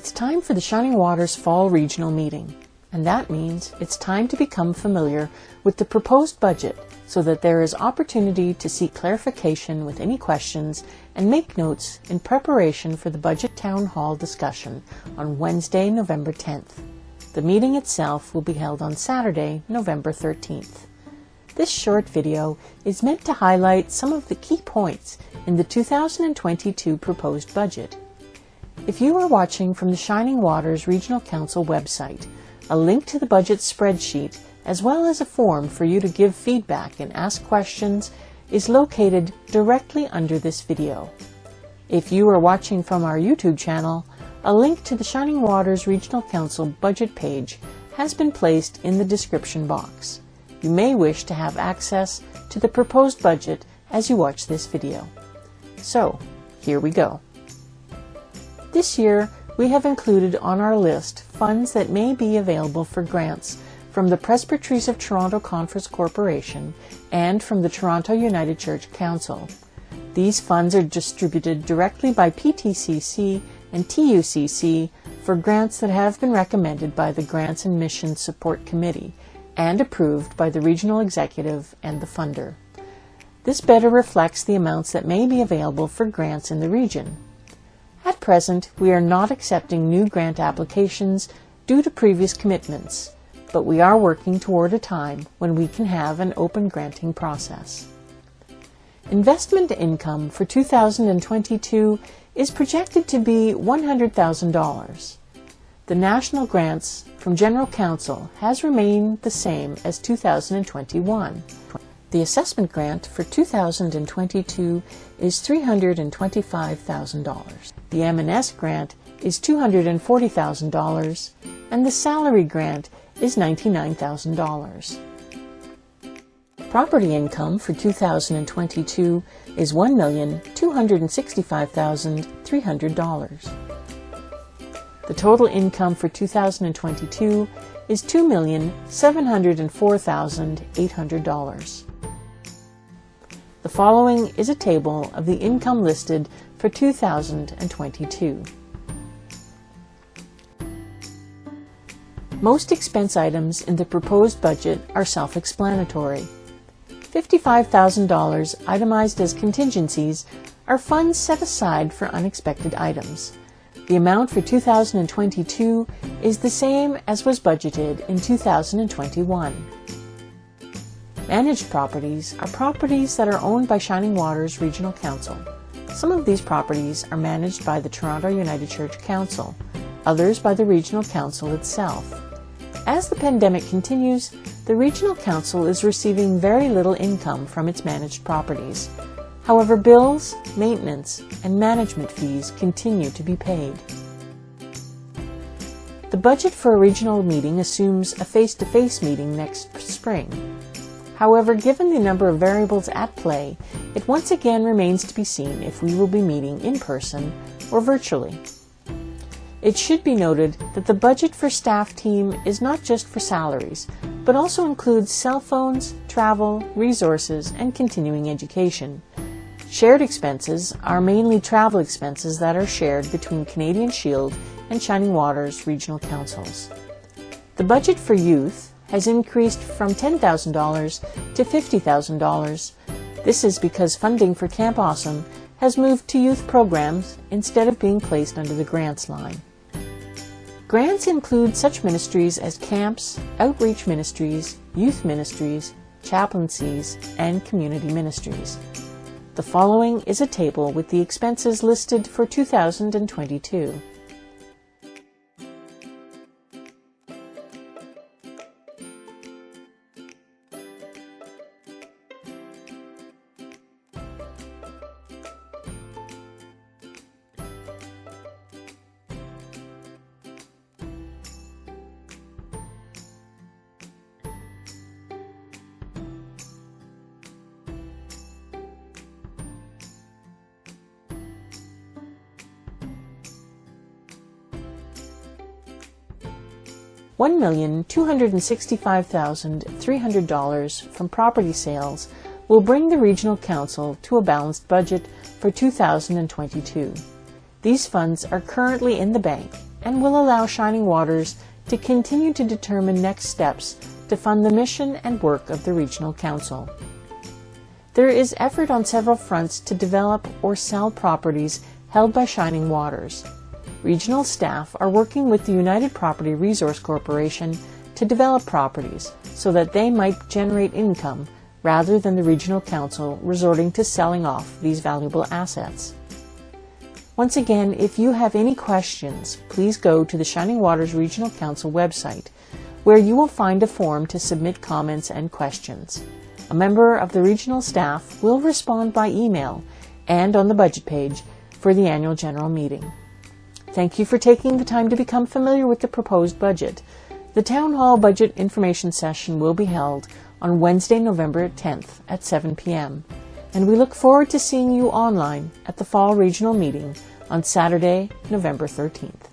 It's time for the Shining Waters Fall Regional Meeting, and that means it's time to become familiar with the proposed budget so that there is opportunity to seek clarification with any questions and make notes in preparation for the Budget Town Hall discussion on Wednesday, November 10th. The meeting itself will be held on Saturday, November 13th. This short video is meant to highlight some of the key points in the 2022 proposed budget. If you are watching from the Shining Waters Regional Council website, a link to the budget spreadsheet, as well as a form for you to give feedback and ask questions, is located directly under this video. If you are watching from our YouTube channel, a link to the Shining Waters Regional Council budget page has been placed in the description box. You may wish to have access to the proposed budget as you watch this video. So, here we go. This year, we have included on our list funds that may be available for grants from the Presbyteries of Toronto Conference Corporation and from the Toronto United Church Council. These funds are distributed directly by PTCC and TUCC for grants that have been recommended by the Grants and Missions Support Committee and approved by the Regional Executive and the funder. This better reflects the amounts that may be available for grants in the region. At present, we are not accepting new grant applications due to previous commitments, but we are working toward a time when we can have an open granting process. Investment income for 2022 is projected to be $100,000. The national grants from General Council has remained the same as 2021. The assessment grant for 2022 is $325,000. The M&S grant is $240,000, and the salary grant is $99,000. Property income for 2022 is $1,265,300. The total income for 2022 is $2,704,800. The following is a table of the income listed for 2022. Most expense items in the proposed budget are self-explanatory. $55,000 itemized as contingencies are funds set aside for unexpected items. The amount for 2022 is the same as was budgeted in 2021. Managed properties are properties that are owned by Shining Waters Regional Council. Some of these properties are managed by the Toronto United Church Council, others by the Regional Council itself. As the pandemic continues, the Regional Council is receiving very little income from its managed properties. However, bills, maintenance, and management fees continue to be paid. The budget for a regional meeting assumes a face-to-face meeting next spring. However, given the number of variables at play, it once again remains to be seen if we will be meeting in person or virtually. It should be noted that the budget for staff team is not just for salaries, but also includes cell phones, travel, resources, and continuing education. Shared expenses are mainly travel expenses that are shared between Canadian Shield and Shining Waters Regional Councils. The budget for youth has increased from $10,000 to $50,000. This is because funding for Camp Awesome has moved to youth programs instead of being placed under the grants line. Grants include such ministries as camps, outreach ministries, youth ministries, chaplaincies, and community ministries. The following is a table with the expenses listed for 2022. $1,265,300 from property sales will bring the Regional Council to a balanced budget for 2022. These funds are currently in the bank and will allow Shining Waters to continue to determine next steps to fund the mission and work of the Regional Council. There is effort on several fronts to develop or sell properties held by Shining Waters. Regional staff are working with the United Property Resource Corporation to develop properties so that they might generate income rather than the Regional Council resorting to selling off these valuable assets. Once again, if you have any questions, please go to the Shining Waters Regional Council website, where you will find a form to submit comments and questions. A member of the regional staff will respond by email and on the budget page for the annual general meeting. Thank you for taking the time to become familiar with the proposed budget. The Town Hall Budget Information Session will be held on Wednesday, November 10th at 7 p.m. and we look forward to seeing you online at the Fall Regional Meeting on Saturday, November 13th.